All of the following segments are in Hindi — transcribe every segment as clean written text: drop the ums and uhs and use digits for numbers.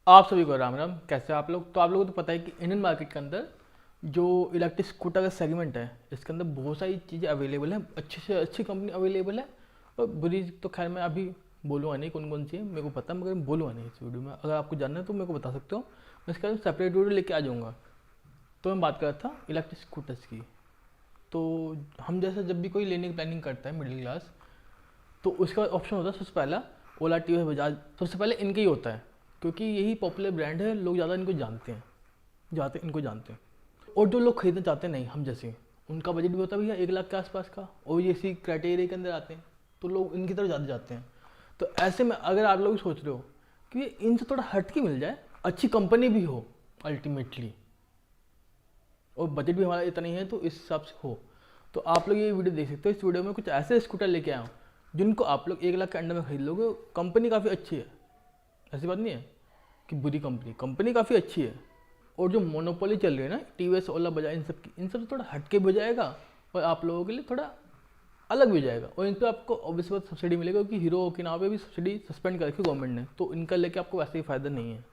आप सभी को राम राम। कैसे हैं आप लोग? तो आप लोगों को तो पता है कि इंडियन मार्केट के अंदर जो इलेक्ट्रिक स्कूटर का सेगमेंट है, इसके अंदर बहुत सारी चीज़ें अवेलेबल हैं, अच्छी से अच्छी कंपनी अवेलेबल है। और बुरी तो खैर मैं अभी बोलूँगा नहीं कौन कौन सी है, मेरे को पता है, मगर मैं बोलूँगा नहीं इस वीडियो में। अगर आपको जानना है तो मेरे को बता सकते हो, मैं इसका सेपरेट वीडियो लेके आ जाऊँगा। तो मैं बात कर रहा था इलेक्ट्रिक स्कूटर्स की। तो हम जैसे जब भी कोई लेने की प्लानिंग करता है मिडिल क्लास, तो उसका ऑप्शन होता है सबसे पहला ओला, टी बजाज। सबसे पहले इनका ही होता है, क्योंकि यही पॉपुलर ब्रांड है, लोग ज़्यादा इनको जानते हैं, इनको जानते हैं। और जो लोग खरीदना चाहते हैं नहीं हम जैसे, उनका बजट भी होता है भैया 1 लाख के आसपास का, और ये इसी क्राइटेरिया के अंदर आते हैं, तो लोग इनकी तरफ ज़्यादा जाते हैं। तो ऐसे में अगर आप लोग सोच रहे हो कि ये इनसे थोड़ा हट के मिल जाए, अच्छी कंपनी भी हो अल्टीमेटली, और बजट भी हमारा इतना ही है तो इस हिसाब से हो, तो आप लोग ये वीडियो देख सकते हो। इस वीडियो में कुछ ऐसे स्कूटर लेके आया हूँ जिनको आप लोग 1 लाख के अंडर में खरीद लोगे। कंपनी काफ़ी अच्छी है, ऐसी बात नहीं है कि बुरी कंपनी काफ़ी अच्छी है। और जो मोनोपोली चल रही है ना टीवीएस, ओला, बजाज, इन सब से थोड़ा हटके भी हो जाएगा, और आप लोगों के लिए थोड़ा अलग भी हो जाएगा। और इन पर आपको ऑब्वियस बात सब्सिडी मिलेगा, क्योंकि हीरो के नाम पे भी सब्सिडी सस्पेंड कर रखी गवर्नमेंट ने, तो इनका लेके आपको वैसे ही फ़ायदा नहीं है।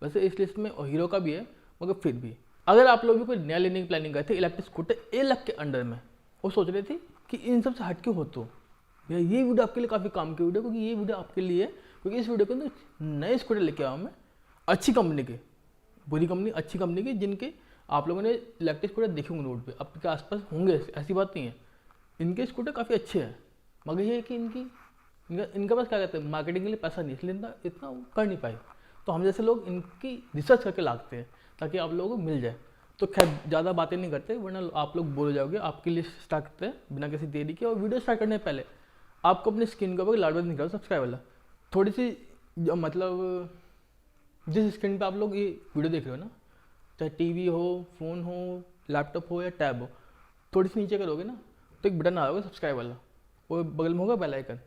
वैसे इस लिस्ट में हीरो का भी है, मगर फिर भी अगर आप लोग भी कोई नया लेने की प्लानिंग करते हैं इलेक्ट्रिक स्कूटर 1 लाख के अंडर में, और सोच रहे थे कि इन सब से हटके हो, तो भैया ये वीडियो आपके लिए काफ़ी काम की वीडियो, क्योंकि ये वीडियो आपके लिए है। क्योंकि इस वीडियो के अंदर नए स्कूटर लेके आया हूँ मैं, अच्छी कंपनी के, बुरी कंपनी, अच्छी कंपनी के, जिनके आप लोगों ने इलेक्ट्रिक स्कूटर देखे होंगे रोड पे, आपके आसपास होंगे, ऐसी बात नहीं है। इनके स्कूटर काफ़ी अच्छे हैं, मगर ये है कि इनका पास क्या कहते हैं, मार्केटिंग के लिए पैसा नहीं, इसलिए इतना वो कर नहीं पाए। तो हम जैसे लोग इनकी रिसर्च करके लाते हैं ताकि आप लोगों को मिल जाए। तो खैर ज़्यादा बातें नहीं करते, वरना आप लोग बोल जाओगे। आपके लिए स्टार्ट करते हैं बिना किसी देरी के। और वीडियो स्टार्ट करने से पहले आपको अपनी स्क्रीन के ऊपर लाल बटन निकालो सब्सक्राइब वाला, थोड़ी सी मतलब जिस स्क्रीन पे आप लोग ये वीडियो देख रहे हो ना, चाहे टीवी हो, फ़ोन हो, लैपटॉप हो या टैब हो, थोड़ी सी नीचे करोगे ना तो एक बटन आ होगा सब्सक्राइब वाला, वो बगल में होगा बेल आइकन।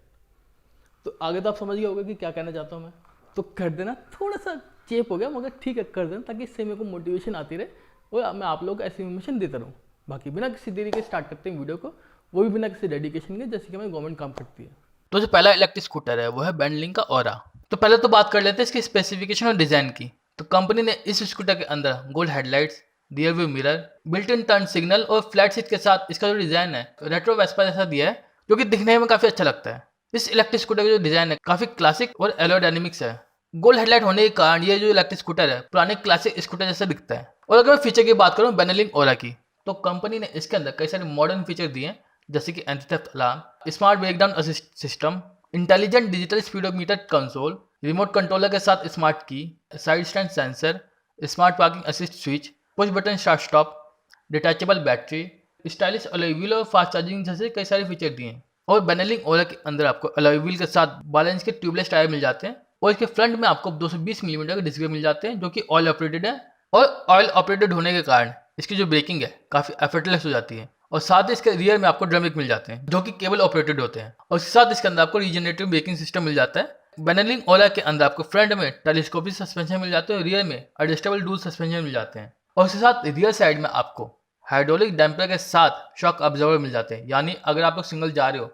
तो आगे तो आप समझ गए होगे कि क्या कहना चाहता हूँ मैं। तो कर देना, थोड़ा सा चेप हो गया मगर ठीक है, कर देना, ताकि इससे मेरे को मोटिवेशन आती रहे और मैं आप लोगों को ऐसी इन्फॉर्मेशन देता रहूँ। बाकी बिना किसी देरी के स्टार्ट करते हैं वीडियो को, वो भी बिना किसी डेडिकेशन के, जैसे कि हमारी गवर्नमेंट काम करती है। तो जो पहला इलेक्ट्रिक स्कूटर है वो है बेंडलिंग का ओरा। तो पहले तो बात कर लेते हैं इसकी स्पेसिफिकेशन और डिजाइन की। तो कंपनी ने इस स्कूटर के अंदर gold headlights, rear view mirror, built in turn signal और फ्लैट सीट के साथ इसका जो डिजाइन है रेट्रो वेस्पा जैसा दिया है, जो कि दिखने में काफी अच्छा लगता है। इस इलेक्ट्रिक स्कूटर का जो डिजाइन है काफी क्लासिक और एरोडायनेमिक्स है। गोल्ड हेडलाइट होने के कारण ये जो इलेक्ट्रिक स्कूटर है पुराने क्लासिक स्कूटर जैसा दिखता है। और अगर मैं फीचर की बात करूँ बेनेलिंग ओरा की, तो कंपनी ने इसके अंदर कई सारे मॉडर्न फीचर दिए हैं, जैसे कि anti theft alarm, smart breakdown assist system, intelligent digital speedometer console, remote controller के साथ स्मार्ट की, side stand sensor, smart parking assist switch, push button start stop, detachable battery, stylish alloy wheel और फास्ट चार्जिंग जैसे कई सारे फीचर दिए हैं। और बेनेलिंग ओरा के अंदर आपको अलॉय व्हील के साथ 12 इंच के ट्यूबलेस टायर मिल जाते हैं, और इसके फ्रंट में आपको 220 मिलीमीटर के डिस्क ब्रेक मिल जाते हैं, जो कि ऑयल ऑपरेटेड है। और ऑयल ऑपरेटेड होने के कारण इसकी जो ब्रेकिंग है काफ़ी एफर्टलेस हो जाती है। और साथ ही इसके रियर में आपको ड्रम ब्रेक मिल जाते हैं, जो कि केबल ऑपरेटेड होते हैं। और इसके साथ इसके अंदर आपको रीजनरेटिव ब्रेकिंग सिस्टम मिल जाता है। बेनेलिंग ओला के अंदर आपको फ्रंट में टेलीस्कोपिक सस्पेंशन मिल जाते हैं और रियर में एडजस्टेबल डुअल सस्पेंशन मिल जाते हैं। और इसके साथ रियर साइड में आपको हाइड्रोलिक डैम्पर के साथ शॉक ऑब्जर्वर मिल जाते हैं, यानी अगर आप लोग सिंगल जा रहे हो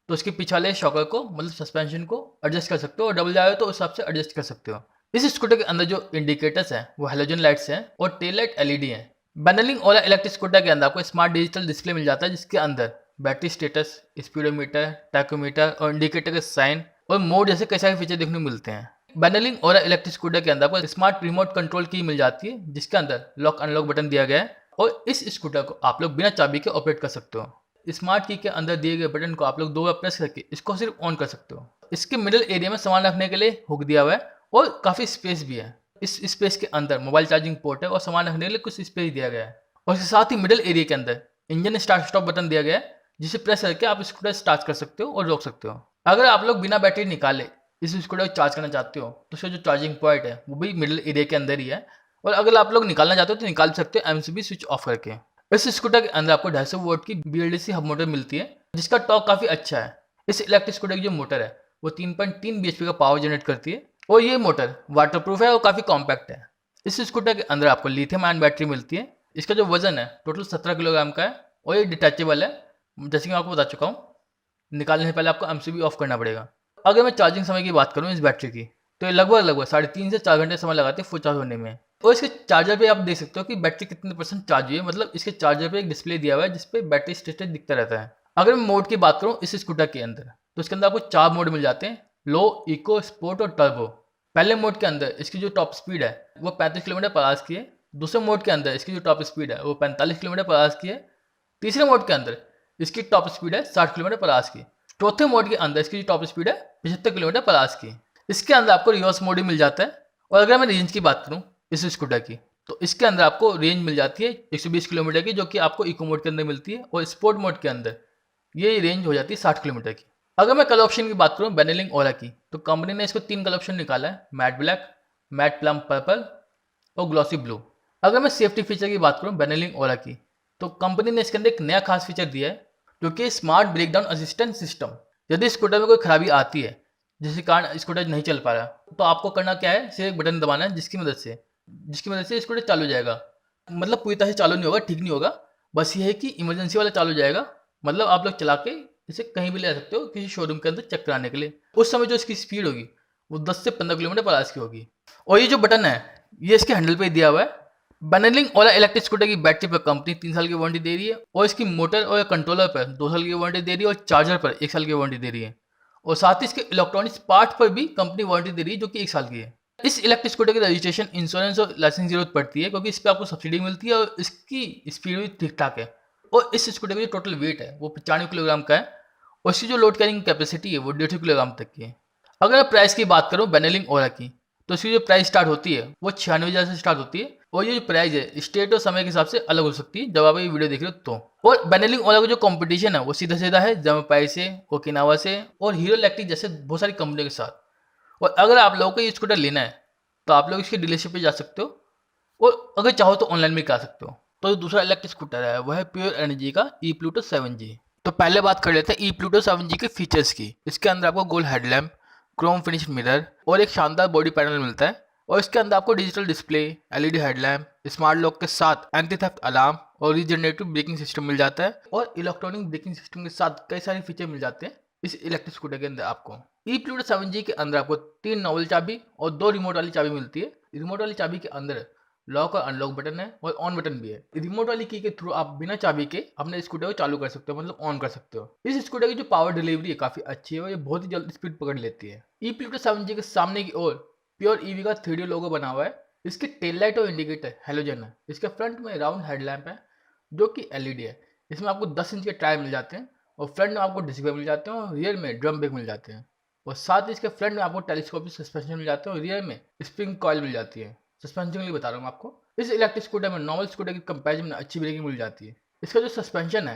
तो उसके पीछे वाले शॉकर को, मतलब सस्पेंशन को एडजस्ट कर सकते हो, और डबल जा रहे हो तो उस हिसाब से एडजस्ट कर सकते हो। इस स्कूटर के अंदर जो इंडिकेटर्स हैं वो हेलोजन लाइट्स हैं और टेल लाइट एलईडी हैं। बेनेलिंग ओला इलेक्ट्रिक स्कूटर के अंदर आपको स्मार्ट डिजिटल डिस्प्ले मिल जाता है, जिसके अंदर बैटरी स्टेटस, स्पीडोमीटर, टैकोमीटर और इंडिकेटर के साइन और मोड जैसे कई सारे फीचर देखने को मिलते हैं। बेनेलिंग ओला इलेक्ट्रिक स्कूटर के अंदर आपको स्मार्ट रिमोट कंट्रोल की मिल जाती है, जिसके अंदर लॉक अनलॉक बटन दिया गया है, और इस स्कूटर को आप लोग बिना चाबी के ऑपरेट कर सकते हो। स्मार्ट की के अंदर दिए गए बटन को आप लोग 2 बार प्रेस करके इसको सिर्फ ऑन कर सकते हो। इसके मिडिल एरिया में सामान रखने के लिए हुक दिया हुआ है और काफ़ी स्पेस भी है। इस स्पेस के अंदर मोबाइल चार्जिंग पोर्ट है और सामान रखने के लिए कुछ स्पेस दिया गया है। और इसके साथ ही मिडिल एरिया के अंदर इंजन स्टार्ट स्टॉप बटन दिया गया है, जिसे प्रेस करके आप स्कूटर स्टार्ट कर सकते हो और रोक सकते हो। अगर आप लोग बिना बैटरी निकाले इस स्कूटर को चार्ज करना चाहते हो तो उसका जो चार्जिंग पॉइंट है वो भी मिडिल एरिया के अंदर ही है। और अगर आप लोग निकालना चाहते हो तो निकाल सकते हो एमसीबी स्विच ऑफ करके। इस स्कूटर के अंदर आपको 250 वोल्ट की BLDC हब मोटर मिलती है, जिसका टॉर्क काफ़ी अच्छा है। इस इलेक्ट्रिक स्कूटर की जो मोटर है वो 3.3 bhp का पावर जनरेट करती है, और ये मोटर वाटरप्रूफ है और काफ़ी कॉम्पैक्ट है। इस स्कूटर के अंदर आपको लिथियम आयन बैटरी मिलती है। इसका जो वजन है टोटल 17 किलोग्राम का है, और ये डिटैचेबल है, जैसे कि मैं आपको बता चुका हूँ। निकालने से पहले आपको एमसीबी ऑफ करना पड़ेगा। अगर मैं चार्जिंग समय की बात करूँ इस बैटरी की, तो ये लगभग लगभग 3.5 से 4 घंटे समय लगाते हैं फुल चार्ज होने में। और इसके चार्जर पे आप देख सकते हो कि बैटरी कितने % चार्ज हुई है, मतलब इसके चार्जर पे एक डिस्प्ले दिया हुआ है जिसपे बैटरी स्टेटस दिखता रहता है। अगर मैं मोड की बात करूँ इस स्कूटर के अंदर, तो इसके अंदर आपको 4 मोड मिल जाते हैं, लो, इको, स्पोर्ट और टर्बो। पहले मोड के अंदर इसकी जो टॉप स्पीड है वो 35 किलोमीटर पर आवर्स की है। दूसरे मोड के अंदर इसकी जो टॉप स्पीड है वो 45 किलोमीटर पर आवर्स की है। तीसरे मोड के अंदर इसकी टॉप स्पीड है 60 किलोमीटर पर आवर्स की। चौथे मोड के अंदर इसकी जो टॉप स्पीड है 75 किलोमीटर पर आवर्स की। इसके अंदर आपको रिवर्स मोड ही मिल जाता है। और अगर मैं रेंज की बात करूँ इस स्कूटर की, तो इसके अंदर आपको रेंज मिल जाती है 120 किलोमीटर की, जो कि आपको इको मोड के अंदर मिलती है, और स्पोर्ट मोड के अंदर ये रेंज हो जाती है 60 किलोमीटर की। अगर मैं कलर ऑप्शन की बात करूँ बेनेलिंग ओरा की, तो कंपनी ने इसको 3 कलर ऑप्शन निकाला है, matt black, matt plum purple और ग्लॉसी ब्लू। अगर मैं सेफ्टी फीचर की बात करूँ बेनेलिंग ओरा की, तो कंपनी ने इसके अंदर एक नया खास फीचर दिया है जो कि स्मार्ट ब्रेकडाउन असिस्टेंट सिस्टम। यदि स्कूटर में कोई खराबी आती है जिसके कारण स्कूटर नहीं चल पा रहा, तो आपको करना क्या है, सिर्फ एक बटन दबाना है जिसकी मदद से स्कूटर चालू हो जाएगा। मतलब पूरी तरह से चालू नहीं होगा, ठीक नहीं होगा, बस ये है कि इमरजेंसी वाला चालू हो जाएगा। मतलब आप लोग चला के इसे कहीं भी ले जा सकते हो किसी शोरूम के अंदर चेक कराने के लिए। उस समय जो इसकी स्पीड होगी वो 10 से 15 किलोमीटर पर आवर्स की होगी। और ये जो बटन है ये इसके हैंडल पे दिया हुआ है। बेनेलिंग ओला इलेक्ट्रिक स्कूटर की बैटरी पर कंपनी 3 साल की वारंटी दे रही है, और इसकी मोटर और कंट्रोलर पर 2 साल की वारंटी दे रही है, और चार्जर पर 1 साल की वारंटी दे रही है। और साथ ही इसके इलेक्ट्रॉनिक्स पार्ट पर भी कंपनी वारंटी दे रही है जो कि 1 साल की है। इस इलेक्ट्रिक स्कूटर की रजिस्ट्रेशन, इंश्योरेंस और लाइसेंस की जरूरत पड़ती है क्योंकि इस पर आपको सब्सिडी मिलती है, और इसकी स्पीड भी ठीक ठाक है। और इस स्कूटर का जो टोटल वेट है वो 95 किलोग्राम का है, और इसकी जो लोड कैरिंग कैपेसिटी है वो 150 किलोग्राम तक की है। अगर मैं प्राइस की बात करूँ बेनेलिंग ओरा की, तो इसकी जो प्राइस स्टार्ट होती है वो 96,000 से स्टार्ट होती है, और ये जो प्राइस है स्टेट और समय के हिसाब से अलग हो सकती है जब आप ये वीडियो देख रहे हो तो। और बेनेलिंग ओला का जो कंपटीशन है वो सीधा सीधा है जमापाई से, ओकिनावा से और हीरो इलेक्ट्रिक जैसे बहुत सारी कंपनियों के साथ। और अगर आप लोगों को ये स्कूटर लेना है तो आप लोग इसके डीलरशिप पे जा सकते हो, और अगर चाहो तो ऑनलाइन भी करा सकते हो। तो जो दूसरा इलेक्ट्रिक स्कूटर है वह है प्योर एनर्जी का ई प्लूटो 7G। तो पहले बात कर लेते हैं ई प्लूटो 7G के फीचर्स की। इसके अंदर आपको gold headlamp, Chrome finish mirror और एक शानदार बॉडी पैनल मिलता है, और इसके अंदर आपको digital display, LED headlamp, smart lock के साथ एंटी थेफ्ट अलार्म और रीजनरेटिव ब्रेकिंग सिस्टम मिल जाता है, और इलेक्ट्रॉनिक ब्रेकिंग सिस्टम के साथ कई सारे फीचर मिल जाते हैं इस इलेक्ट्रिक स्कूटर के अंदर। आपको ई प्लूटो 7G के अंदर आपको 3 नॉवल चाबी और 2 रिमोट वाली चाबी मिलती है। रिमोट वाली चाबी के अंदर लॉक और अनलॉक बटन है, और ऑन बटन भी है। रिमोट वाली की के थ्रू आप बिना चाबी के अपने स्कूटर को चालू कर सकते हो, मतलब ऑन कर सकते हो। इस स्कूटर की जो पावर डिलीवरी है काफी अच्छी है, और ये बहुत ही जल्द स्पीड पकड़ लेती है। ई प्लूटो 7G के सामने की ओर प्योर ईवी का 3D लोगो बना हुआ है। इसकी टेल लाइट और इंडिकेटर हेलोजन है। इसके फ्रंट में राउंड हेडलैम्प है जो कि एलईडी है। इसमें आपको 10 इंच के टायर मिल जाते हैं, और फ्रंट में आपको डिस्क ब्रेक मिल जाते हैं, और रियर में ड्रम ब्रेक मिल जाते हैं। और साथ ही इसके फ्रंट में आपको टेलीस्कोपिक सस्पेंशन मिल जाते हैं, और रियर में स्प्रिंग कॉइल मिल जाती है। सस्पेंशन के लिए बता रहा हूँ आपको। इस इलेक्ट्रिक स्कूटर में नॉर्मल स्कूटर की कंपैरिजन में अच्छी ब्रेकिंग मिल जाती है। इसका जो सस्पेंशन है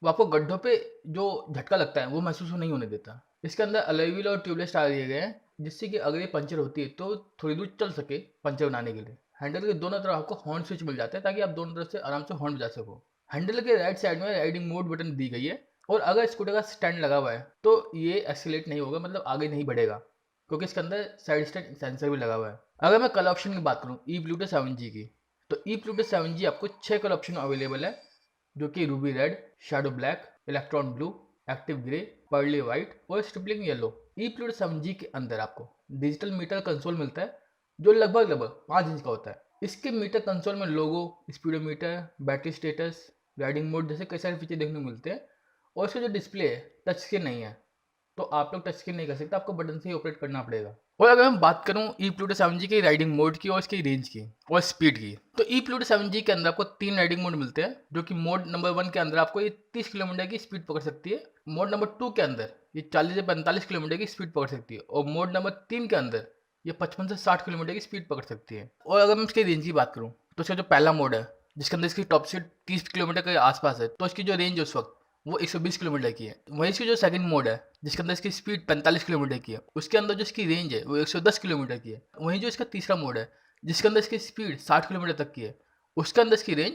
वो आपको गड्ढों पे जो झटका लगता है वो महसूस नहीं होने देता। इसके अंदर अलॉय व्हील और ट्यूबलेस टायर दिए गए हैं, जिससे कि अगर ये पंचर होती है तो थोड़ी दूर चल सके पंचर बनाने के लिए। हैंडल के दोनों तरफ आपको हॉर्न स्विच मिल जाता है ताकि आप दोनों तरफ से आराम से हॉर्न बजा सको। हैंडल के राइट साइड में राइडिंग मोड बटन दी गई है, और अगर स्कूटर का स्टैंड लगा हुआ है तो ये एक्सीलेट नहीं होगा, मतलब आगे नहीं बढ़ेगा, क्योंकि इसके अंदर साइड स्टैंड सेंसर भी लगा हुआ है। अगर मैं कलर ऑप्शन की बात करूँ ई प्लूटो 7G की, तो ई प्लूटो 7G आपको 6 कलर ऑप्शन अवेलेबल है, जो कि Ruby red, shadow black, electron blue, active grey, pearly white और स्ट्रिपलिंग येलो। ई प्लूटो 7G के अंदर आपको डिजिटल मीटर कंसोल मिलता है जो लगभग 5 इंच का होता है। इसके मीटर कंसोल में logo, speedometer, battery status, riding mode जैसे कई सारे फीचर देखने को मिलते हैं। और इसका जो डिस्प्ले है टच स्क्रीन नहीं है, तो आप लोग टच स्क्रीन नहीं कर सकते, आपको बटन से ही ऑपरेट करना पड़ेगा। और अगर मैं बात करूं ई प्लूटो 7G की राइडिंग मोड की और इसकी रेंज की और स्पीड की, तो ई प्लूटो 7G के अंदर आपको 3 राइडिंग मोड मिलते हैं, जो कि मोड नंबर 1 के अंदर आपको ये 30 किलोमीटर की स्पीड पकड़ सकती है। मोड नंबर 2 के अंदर ये 40 से 45 किलोमीटर की स्पीड पकड़ सकती है, और मोड नंबर 3 के अंदर ये 55 से 60 किलोमीटर की स्पीड पकड़ सकती है। और अगर मैं इसकी रेंज की बात करूँ, तो इसका जो पहला मोड है जिसके अंदर इसकी टॉप स्पीड 30 किलोमीटर के आसपास है, तो इसकी जो रेंज है उस वक्त वो 120 किलोमीटर की है। वहीं इसकी जो सेकंड मोड है जिसके अंदर इसकी स्पीड 45 किलोमीटर की है, उसके अंदर जो इसकी रेंज है वो 110 किलोमीटर की है। वहीं जो इसका तीसरा मोड है जिसके अंदर इसकी स्पीड 60 किलोमीटर तक की है, उसके अंदर इसकी रेंज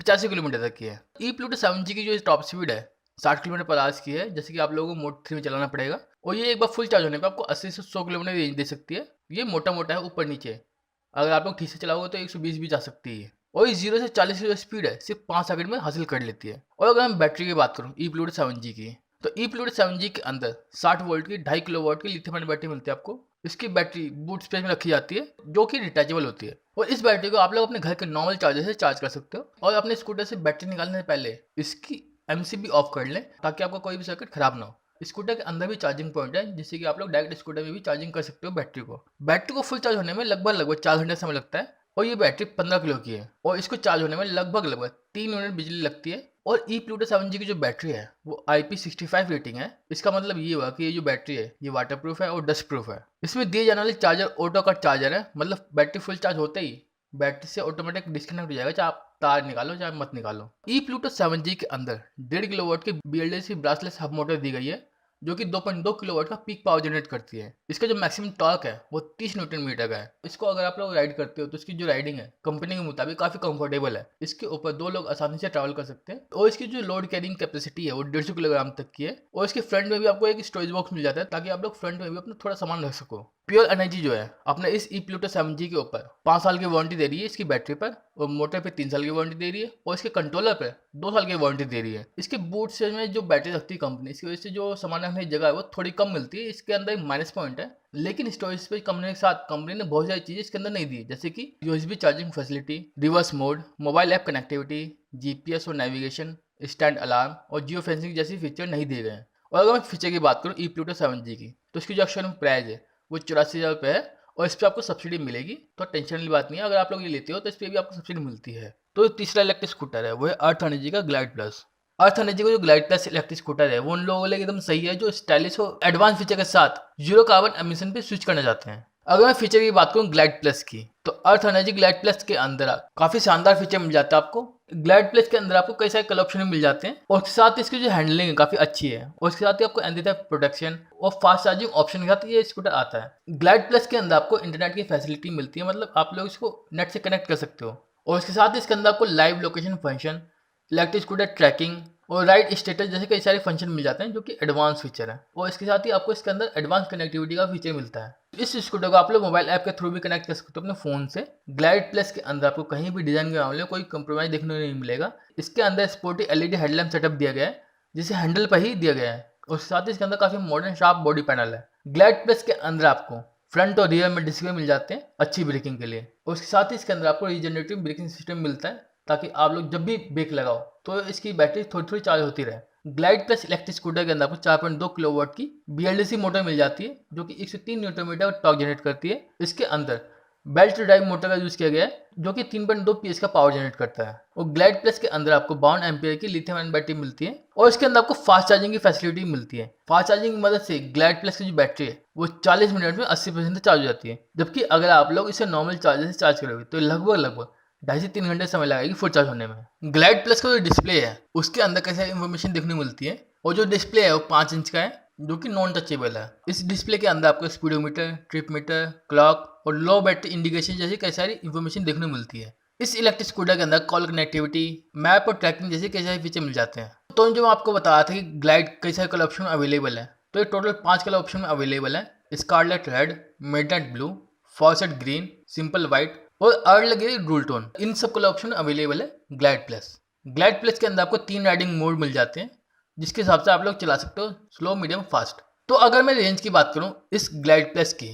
85 किलोमीटर तक की है। ई प्लूटो 7G की जो टॉप स्पीड है 60 किलोमीटर पर आवर्स की है, जैसे कि आप लोगों को मोड 3 में चलाना पड़ेगा, और ये एक बार फुल चार्ज होने पर आपको 80 से 100 किलोमीटर रेंज दे सकती है। ये मोटा मोटा है ऊपर नीचे, अगर आप लोग ठीक से चलाओगे तो 120 भी जा सकती है। और ये 0 से 40 की जो स्पीड है सिर्फ 5 सेकंड में हासिल कर लेती है। और अगर हम बैटरी की बात करूँ ई प्लूटो 7G की, तो ई प्लूटो 7G के अंदर 60 वोल्ट की 2.5 किलोवाट की लिथियम आयन बैटरी मिलती है आपको, इसकी बैटरी बूट स्पेस में रखी जाती है जो कि डिटैचेबल होती है, और इस बैटरी को आप लोग अपने घर के नॉर्मल चार्जर से चार्ज कर सकते हो। और अपने स्कूटर से बैटरी निकालने से पहले इसकी एमसीबी ऑफ कर लें ताकि आपका कोई भी सर्किट खराब ना हो। स्कूटर के अंदर भी चार्जिंग पॉइंट है जिससे कि आप लोग डायरेक्ट स्कूटर में भी चार्जिंग कर सकते हो बैटरी को फुल चार्ज होने में लगभग 4 घंटे समय लगता है, और ये बैटरी 15 किलो की है, और इसको चार्ज होने में लगभग 3 यूनिट बिजली लगती है। और ई प्लूटो 7G की जो बैटरी है वो IP65 रेटिंग है। इसका मतलब ये हुआ कि ये जो बैटरी है ये वाटर प्रूफ है और डस्ट प्रूफ है। इसमें दिए जाने वाले चार्जर ऑटो कट चार्जर है, मतलब बैटरी फुल चार्ज होते ही बैटरी से ऑटोमेटिक डिस्कनेक्ट हो जाएगा, चाहे आप तार निकालो चाहे मत निकालो। ई प्लूटो 7G के अंदर 1.5 किलोवाट की BLDC ब्रासलेस हब मोटर दी गई है जो कि 2.2 किलोवाट का पीक पावर जनरेट करती है। इसका जो मैक्सिमम टॉर्क है वो 30 न्यूटन मीटर का है। इसको अगर आप लोग राइड करते हो तो इसकी जो राइडिंग है कंपनी के मुताबिक काफी कंफर्टेबल है। इसके ऊपर 2 लोग आसानी से ट्रैवल कर सकते हैं, और इसकी जो लोड कैरिंग कैपेसिटी है वो 150 किलोग्राम तक की है। और इसके फ्रंट में भी आपको एक स्टोरेज बॉक्स मिल जाता है ताकि आप लोग फ्रंट में भी अपना थोड़ा सामान रख सको। प्योर एनर्जी जो है अपने इस ई प्लूटो 7G के ऊपर 5 साल की वारंटी दे रही है इसकी बैटरी पर, और मोटर पे 3 साल की वारंटी दे रही है, और इसके कंट्रोलर पे 2 साल की वारंटी दे रही है। इसके बूट से में जो बैटरी रखती है कंपनी, इसकी वजह से जो सामान रखने की जगह है वो थोड़ी कम मिलती है। इसके अंदर एक माइनस पॉइंट है, लेकिन स्टोरेज स्पेस कम होने के साथ कंपनी ने बहुत सारी चीजें इसके अंदर नहीं दी, जैसे कि USB charging facility, reverse mode, mobile app connectivity, GPS और नेविगेशन, स्टैंड अलार्म और जियो फेंसिंग जैसी फीचर नहीं दिए गए हैं। और अगर मैं फीचर की बात करूँ ई प्लूटो 7G की, तो इसकी जो एक्चुअल प्राइस है वो 84,000 रुपये है, और इस पर आपको सब्सिडी मिलेगी, तो टेंशन वाली बात नहीं है। अगर आप लोग ये लेते हो तो इस पर भी आपको सब्सिडी मिलती है। तो तीसरा इलेक्ट्रिक स्कूटर है वो है अर्थ एनर्जी का ग्लाइड प्लस। अर्थ एनर्जी का जो ग्लाइड प्लस इलेक्ट्रिक स्कूटर है वो उन लोगों के लिए एकदम सही है जो स्टाइलिश और एडवांस फीचर के साथ जीरो कार्बन एमिशन पे स्विच करना चाहते हैं। अगर मैं फीचर की बात करूँ ग्लाइड प्लस की, तो अर्थ एनर्जी ग्लाइड प्लस के अंदर काफी शानदार फीचर मिल जाता है आपको। ग्लाइड प्लस के अंदर आपको कई सारे कलर ऑप्शन मिल जाते हैं, और उसके साथ इसकी जो हैंडलिंग है काफी अच्छी है, और उसके साथ ही आपको एंटी थेफ्ट प्रोटेक्शन और फास्ट चार्जिंग ऑप्शन के साथ ये स्कूटर आता है। ग्लाइड प्लस के अंदर आपको इंटरनेट की फैसिलिटी मिलती है, मतलब आप लोग इसको नेट से कनेक्ट कर सकते हो, और इसके साथ ही इसके अंदर आपको live location function, electric scooter tracking और राइड स्टेटस जैसे कई सारे फंक्शन मिल जाते हैं जो कि एडवांस फीचर है। और इसके साथ ही आपको इसके अंदर एडवांस कनेक्टिविटी का फीचर मिलता है। इस स्कूटर को आप लोग मोबाइल ऐप के थ्रू भी कनेक्ट कर सकते हो अपने फोन से। ग्लाइड प्लस के अंदर आपको कहीं भी डिजाइन के मामले में कोई कंप्रोमाइज देखने को नहीं मिलेगा। इसके अंदर स्पोर्टी LED हेडलैम्प सेटअप दिया गया है जिसे हैंडल पर ही दिया गया है, और साथ ही इसके अंदर काफी मॉडर्न शार्प बॉडी पैनल है। ग्लाइड प्लस के अंदर आपको फ्रंट और रियर में डिस्क मिल जाते हैं अच्छी ब्रेकिंग के लिए, और उसके साथ ही इसके अंदर आपको रीजनरेटिव ब्रेकिंग सिस्टम मिलता है ताकि आप लोग जब भी ब्रेक लगाओ तो इसकी बैटरी थोड़ी थोड़ी चार्ज होती रहे। ग्लाइड प्लस इलेक्ट्रिक स्कूटर के अंदर आपको 4.2 किलोवाट की BLDC मोटर मिल जाती है जो कि 103 न्यूटन मीटर टॉर्क जनरेट करती है। इसके अंदर बेल्ट ड्राइव मोटर का यूज किया गया है जो कि 3.2 PS का पावर जनरेट करता है। और ग्लाइड प्लस के अंदर आपको 52 एम्पियर की लिथियम आयन बैटरी मिलती है, और इसके अंदर आपको फास्ट चार्जिंग की फैसिलिटी मिलती है। फास्ट चार्जिंग की मदद से ग्लाइड प्लस की जो बैटरी है वो 40 मिनट में 80% तक चार्ज हो जाती है, जबकि अगर आप लोग इसे नॉर्मल चार्जर से चार्ज करोगे तो लगभग 2.5 से 3 घंटे समय लगेगी फुल चार्ज होने में। ग्लाइड प्लस का जो डिस्प्ले है उसके अंदर कैसे इन्फॉर्मेशन देखने को मिलती है, और जो डिस्प्ले है वो 5 इंच का है जो कि नॉन टचेबल है। इस डिस्प्ले के अंदर आपको स्पीडोमीटर, ट्रिप मीटर, क्लॉक और लो बैटरी इंडिकेशन जैसी कई सारी इन्फॉर्मेशन देखने को मिलती है। इस इलेक्ट्रिक स्कूटर के अंदर कॉल कनेक्टिविटी, मैप और ट्रैकिंग जैसे कई सारे फीचर मिल जाते हैं। तो जो मैं आपको बता रहा था कि ग्लाइड कई सारे कलर ऑप्शन अवेलेबल है, तो ये टोटल 5 कलर ऑप्शन में अवेलेबल है। Scarlet red, midnight blue, forest green, simple white और अर्ल लगे डूल टोन, इन सब कलर ऑप्शन अवेलेबल है ग्लाइड प्लस। ग्लाइड प्लस के अंदर आपको 3 राइडिंग मोड मिल जाते हैं जिसके हिसाब से आप लोग चला सकते हो, स्लो, मीडियम, फास्ट। तो अगर मैं रेंज की बात करूं इस ग्लाइड प्लस की,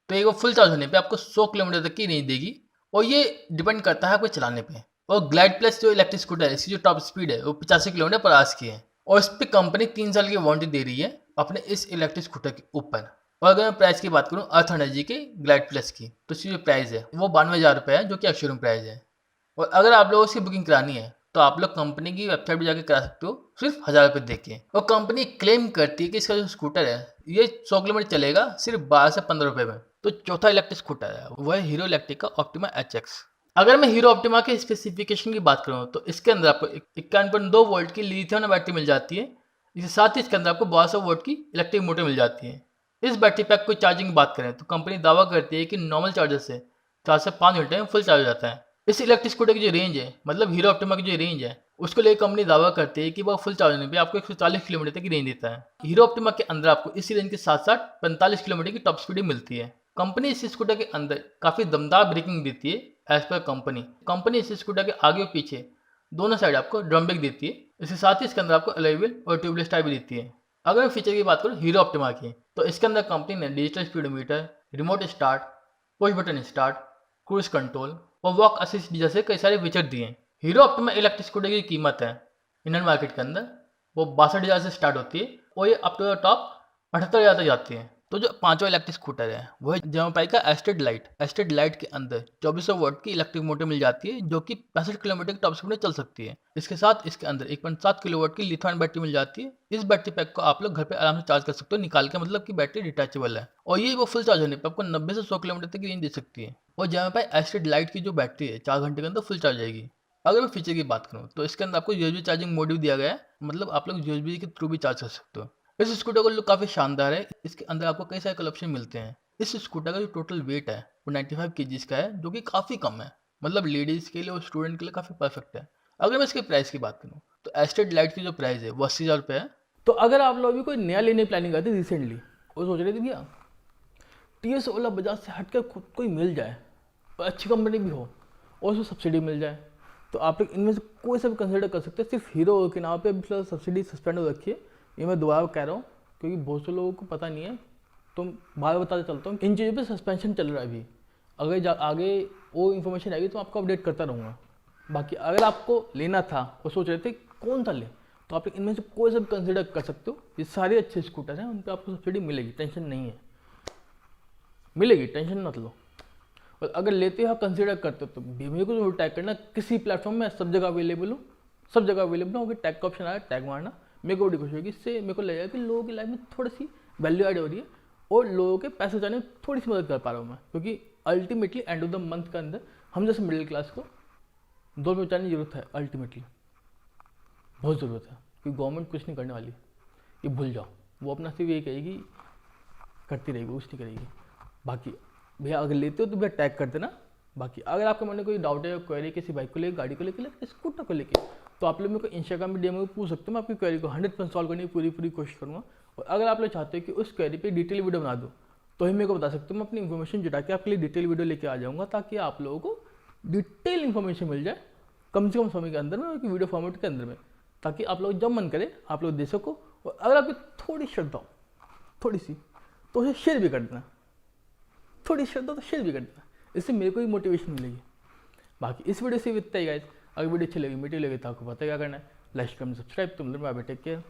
तो ये फुल चार्ज होने पे आपको 100 किलोमीटर तक की रेंज देगी, और ये डिपेंड करता है आपको चलाने पे। और ग्लाइड प्लस जो इलेक्ट्रिक स्कूटर है इसकी जो टॉप स्पीड है वो 85 किलोमीटर पर आवर की है, और इस पर कंपनी 3 साल की वारंटी दे रही है अपने इस इलेक्ट्रिक स्कूटर के ऊपर। और अगर मैं प्राइस की बात करूँ अर्थ एनर्जी के ग्लाइड प्लस की, तो इसकी जो प्राइस है वो 92,000 रुपये है जो कि एक्स शोरूम प्राइस है। और अगर आप लोगों को इसकी बुकिंग करानी है तो आप लोग कंपनी की वेबसाइट पर जाकर करा सकते हो सिर्फ 1,000 रुपये दे के। और कंपनी क्लेम करती है कि इसका जो स्कूटर है ये 100 किलोमीटर चलेगा सिर्फ 12 से 15 रुपये में। तो चौथा इलेक्ट्रिक स्कूटर है वह है हीरो इलेक्ट्रिक का ऑप्टिमा HX। अगर मैं हीरो ऑप्टिमा के स्पेसिफिकेशन की बात करूँ तो इसके अंदर आपको 51.2 वोल्ट की लिथियम बैटरी मिल जाती है। इसके साथ ही इसके अंदर आपको 1200 वोल्ट की इलेक्ट्रिक मोटर मिल जाती है। इस बैटरी पैक को चार्जिंग की बात करें तो कंपनी दावा करती है कि नॉर्मल चार्जर से 4 से 5 घंटे में फुल चार्ज हो जाता है। इस इलेक्ट्रिक स्कूटर की जो रेंज है, मतलब हीरो ऑप्टिमा की जो रेंज है, उसको लेकर कंपनी दावा करती है कि वह फुल चार्ज होने पे आपको 140 किलोमीटर तक की रेंज देता है। हीरो ऑप्टिमा के अंदर आपको इसी रेंज के साथ साथ 45 किलोमीटर की टॉप स्पीड मिलती है। कंपनी इस स्कूटर के अंदर काफी दमदार ब्रेकिंग देती है एज पर कंपनी इस स्कूटर के आगे और पीछे दोनों साइड आपको ड्रम ब्रेक देती है। इसके साथ ही इसके अंदर आपको अलॉय व्हील और ट्यूबलेस टायर भी देती है। अगर मैं फीचर की बात करूँ हीरो ऑप्टिमा की, तो इसके अंदर कंपनी ने digital speedometer, remote start, push button start, cruise control और वॉक असिस्ट जैसे कई सारे फीचर दिए हैं। हीरो ऑप्टिमा इलेक्ट्रिक स्कूटर की कीमत है इंडियन मार्केट के अंदर वो 62,000 से स्टार्ट होती है और ये अप टू द टॉप 78,000 तक जाती है। तो जो पांचवा इलेक्ट्रिक स्कूटर है वो है जेमापाई का एस्टेड लाइट। एस्टेड लाइट के अंदर 2400 वोल्ट की इलेक्ट्रिक मोटर मिल जाती है जो कि 65 किलोमीटर की टॉप स्पीड में चल सकती है। इसके साथ इसके अंदर 1.7 किलोवाट की लिथियम बैटरी मिल जाती है। इस बैटरी पैक को आप लोग घर पे आराम से चार्ज कर सकते हो निकाल के, मतलब कि बैटरी डिटैचेबल है और ये वो फुल चार्ज होने पर आपको 90 से 100 किलोमीटर तक की रेंज दे सकती है। और जेमापाई एस्टेड लाइट की जो बैटरी है 4 घंटे के अंदर फुल चार्ज जाएगी। अगर मैं फीचर की बात करूँ तो इसके अंदर आपको यूएसबी चार्जिंग मोड भी दिया गया है, मतलब आप लोग यूएसबी के थ्रू भी चार्ज कर सकते हो। इस स्कूटर का लुक काफ़ी शानदार है। इसके अंदर आपको कई सारे कलर ऑप्शन मिलते हैं। इस स्कूटर का जो टोटल वेट है वो 95 केजीज का है जो कि काफ़ी कम है, मतलब लेडीज़ के लिए और स्टूडेंट के लिए काफ़ी परफेक्ट है। अगर मैं इसके प्राइस की बात करूँ तो एस्टेड लाइट की जो प्राइस है वो 80,000 रुपये है। तो अगर आप लोग अभी कोई नया लेने की प्लानिंग करते रिसेंटली और सोच रहे थे भैया टीएस ओला बजाज से हटकर खुद कोई मिल जाए और अच्छी कंपनी भी हो और उसमें सब्सिडी मिल जाए, तो आप लोग इनमें से कोई सा भी कंसिडर कर सकते हैं। सिर्फ हीरो के नाम पे अभी फिलहाल सब्सिडी सस्पेंड हो रखी है, ये मैं दोबारा कह रहा हूँ क्योंकि बहुत से लोगों को पता नहीं है। तो बार बताते चलता हूँ इन चीज़ों पे सस्पेंशन चल रहा है अभी। अगर आगे वो इन्फॉर्मेशन आएगी तो आपको अपडेट करता रहूँगा। बाकी अगर आपको लेना था और सोच रहे थे कौन सा ले, तो आप इनमें से कोई सा भी कंसिडर कर सकते हो। ये सारे अच्छे स्कूटर हैं, उन पर आपको सब्सिडी मिलेगी, टेंशन नहीं है, मिलेगी, टेंशन मत लो। और अगर लेते हो कंसिडर करते हो तो मेरे को जरूर टैग करना किसी प्लेटफॉर्म में, सब जगह अवेलेबल हो, सब जगह अवेलेबल हो। टैग का ऑप्शन आया, टैग मारना, मेरे को बड़ी खुशी होगी। इससे मेरे को लगेगा कि लोगों की लाइफ में थोड़ी सी वैल्यू ऐड हो रही है और लोगों के पैसे बचाने में थोड़ी सी मदद कर पा रहा हूँ मैं, क्योंकि ultimately end of the month के अंदर हम जैसे मिडिल क्लास को दो रुपये बचाने की जरूरत है। अल्टीमेटली बहुत ज़रूरत है क्योंकि गवर्नमेंट कुछ नहीं करने वाली, ये भूल जाओ। वो अपना सिर्फ यही कहेगी, करती रहेगी, कुछ नहीं करेगी। बाकी भैया अगर लेते हो तो भैया टैग कर देना। बाकी अगर आपके मन में कोई डाउट है, क्वेरी किसी बाइक को लेकर, गाड़ी को लेकर, स्कूटर को लेकर, तो आप लोग मेरे को इंस्टाग्राम में डीएम में पूछ सकते हो। मैं आपकी क्वेरी को 100% सॉल्व करने की पूरी कोशिश करूँगा। और अगर आप लोग चाहते हो कि उस क्वेरी पे डिटेल वीडियो बना दो तो ही मेरे को बता सकते हो। मैं अपनी इन्फॉर्मेशन जुटा के आपके लिए डिटेल वीडियो लेके आ जाऊँगा ताकि आप लोगों को डिटेल इन्फॉर्मेशन मिल जाए कम से कम समय के अंदर में, वीडियो फॉर्मेट के अंदर में, ताकि आप लोग जब मन करे आप लोग दे सको। और अगर आपकी थोड़ी श्रद्धा हो, थोड़ी सी, तो उसे शेयर भी कर देना, थोड़ी श्रद्धा तो शेयर भी कर देना, इससे मेरे को भी मोटिवेशन मिलेगी। बाकी इस वीडियो से इतना ही गाइस। अगर वीडियो अच्छी लगी, मीठी लगी तो आपको पता क्या करना है, लाइक कमेंट सब्सक्राइब। तुम लोग बाय बाय, टेक केयर।